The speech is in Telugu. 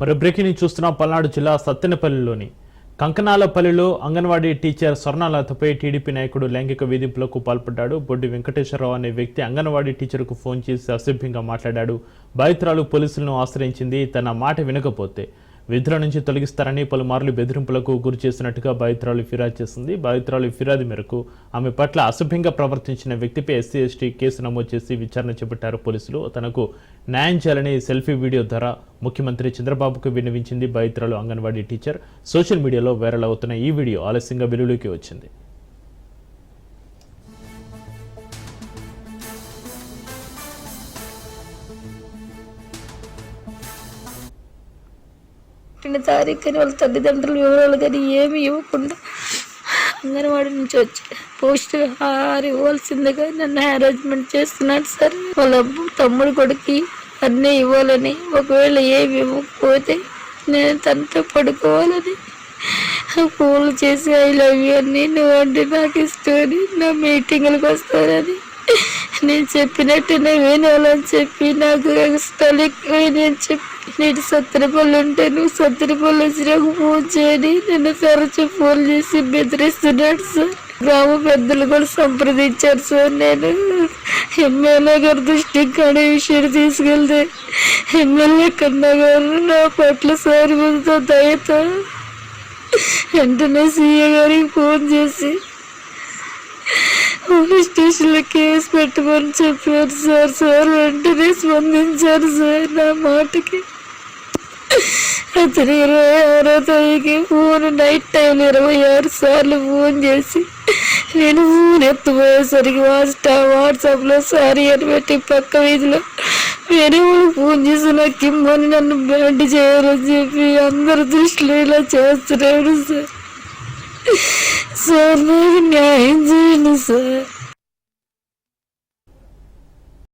మరి బ్రేకింగ్ న్యూస్ చూస్తున్నాం. పల్నాడు జిల్లా సత్తెనపల్లిలోని కంకనాలపల్లిలో అంగన్వాడీ టీచర్ స్వర్ణలతపై టీడీపీ నాయకుడు లైంగిక వేధింపులకు పాల్పడ్డాడు. బొడ్డి వెంకటేశ్వరరావు అనే వ్యక్తి అంగన్వాడీ టీచర్కు ఫోన్ చేసి అసభ్యంగా మాట్లాడాడు. బాధితురాలు పోలీసులను ఆశ్రయించింది. తన మాట వినకపోతే విధుల నుంచి తొలగిస్తారని పలుమార్లు బెదిరింపులకు గురి చేసినట్టుగా బాధితురాలు ఫిర్యాదు చేసింది. బాధితురాలు ఫిర్యాదు మేరకు ఆమె పట్ల అసభ్యంగా ప్రవర్తించిన వ్యక్తిపై ఎస్సీ ఎస్టీ కేసు నమోదు చేసి విచారణ చేపట్టారు పోలీసులు. తనకు న్యాయం చేయాలని సెల్ఫీ వీడియో ద్వారా ముఖ్యమంత్రి చంద్రబాబుకు విన్నవించింది బాధితురాలు అంగన్వాడీ టీచర్. సోషల్ మీడియాలో వైరల్ అవుతున్న ఈ వీడియో ఆలస్యంగా వెలుగులోకి వచ్చింది. తారీఖుని వాళ్ళ తల్లిదండ్రుల వివరాలు కానీ ఏమి ఇవ్వకుండా అంగన్వాడీ నుంచి వచ్చి పౌష్టికాహారం ఇవ్వాల్సిందిగా నన్ను హారాస్మెంట్ చేస్తున్నాడు సార్. వాళ్ళ తమ్ముడు కొడుకు అన్నీ ఇవ్వాలని, ఒకవేళ ఏమి ఇవ్వకపోతే నేను తనతో పడుకోవాలని ఫోన్లు చేసి ఐ లవ్ యూ అని, నువ్వు అంటే నాకు ఇష్టమని, నా మీటింగ్లకు వస్తానని, నేను చెప్పినట్టునే వినాలని చెప్పి నాకు ఇష్టాలు ఎక్కువ నేను చెప్పి నేను సత్తెనపల్లి ఉంటే నువ్వు సత్తెనపల్లి వచ్చి నాకు ఫోన్ చేయని నిన్ను తరచు ఫోన్ చేసి బెదిరిస్తున్నాడు సార్. గ్రామ పెద్దలు కూడా సంప్రదించారు సార్. నేను ఎమ్మెల్యే గారి దృష్టికి కానీ విషయాన్ని తీసుకెళ్తే ఎమ్మెల్యే కన్నా గారు నా పట్ల సార్ మీద దయతో వెంటనే సీఏ గారికి ఫోన్ చేసి పోలీస్ స్టేషన్లో కేసు పెట్టమని చెప్పారు సార్. సార్ వెంటనే స్పందించారు సార్ నా మాటకి. అతను 26వ తారీఖు ఫోన్ నైట్ టైం 26 సార్లు ఫోన్ చేసి నేను ఫోన్ ఎత్తుపోయేసరికి వాట్సాప్లో సారీ అని పెట్టి పక్క వీధిలో వేరే వాళ్ళు ఫోన్ చేసి నాకు ఇమ్మని నన్ను బ్యాండ్ చేయాలని చెప్పి అందరి దృష్టిలో ఇలా చేస్తున్నాడు సార్. సార్ నాకు న్యాయం చేయండి సార్.